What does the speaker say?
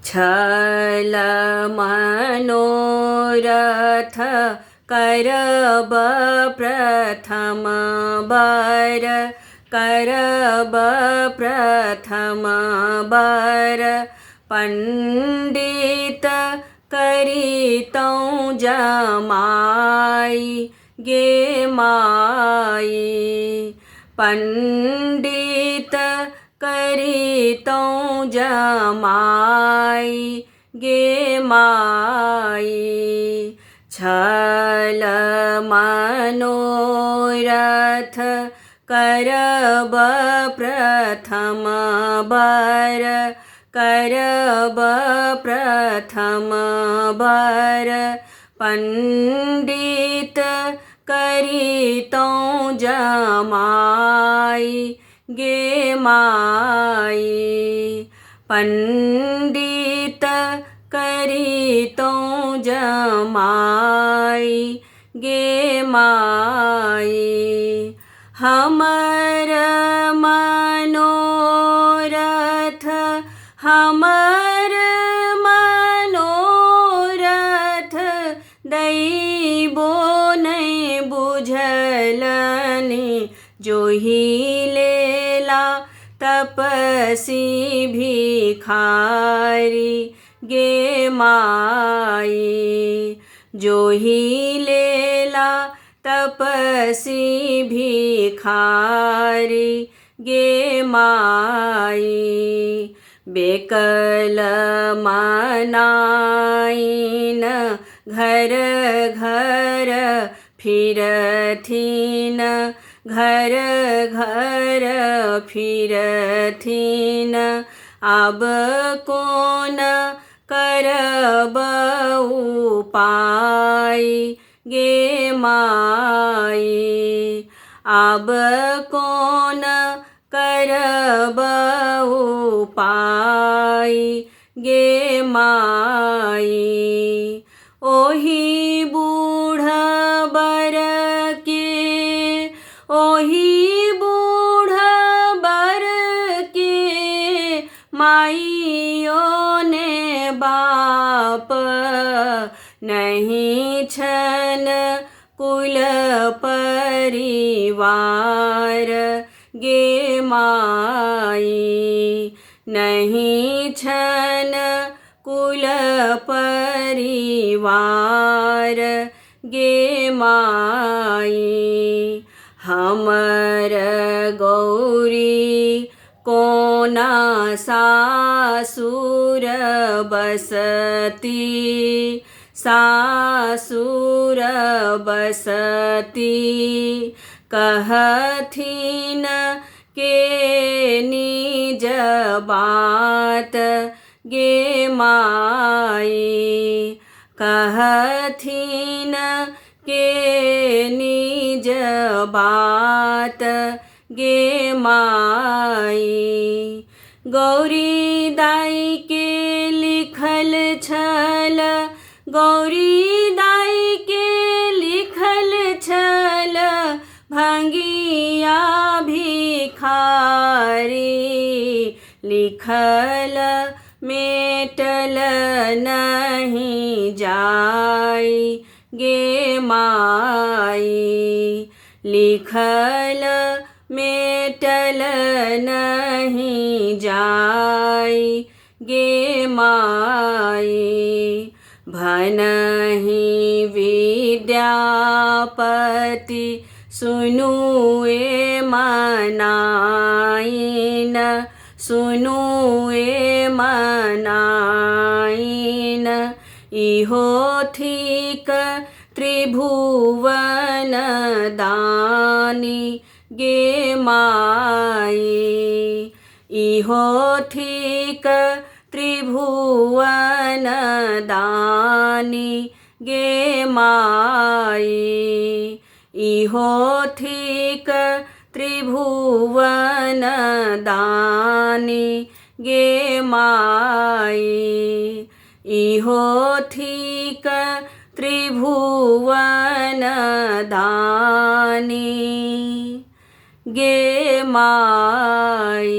छल मनोरथ करब प्रथम बर, करब प्रथम बर। पंडित करितौं जमाई गे माई, पंडित करितौं जमाई गे माई। छल मनोरथ करब प्रथम बर, करब प्रथम बर। पंडित करितौं जमाई गे माई, पंडित करितौं जमाई गे माई। हमर मनोरथ, हमर मनोरथ दैबो नै बुझलनि, जोहि लेला तपसी भिखारी गे माई, जोहि लेला तपसी भिखारी गे माई। बेकल मनाइन घर घर फिरथिन, घर घर फिरथिन। अब कोन करब उपाय गे माई, अब कोन करब उपाय गे माई। ओहि बूढ़ बर के, ओहि बूढ़ बर के माइयो ने बाप नहीं छन कुल परिवार गे माई, नहीं छन कुल परिवार गे माई। हमर गौरी कोना सासुर बसती, सासुर बसती। कहथिन के निज बात गे माई, कहथिन के निज बात गे माई। गौरी दाई के लिखल छल, गौरी दाई के लिखल छल, भंगिया भिखारी लिखल मेटल नहीं जाई गे माई, लिखल मेटल नहीं जाई गे माई। भनहि विद्यापति सुनु ए मनाइन, सुनु ए मनाइन। इहो ठीक त्रिभुवन दानी गे माई, इहो ठीक त्रिभुवन दानी गे माई, इहो ठीक त्रिभुवन दानी गे माई, इहो ठीक त्रिभुवन दानी गे माई।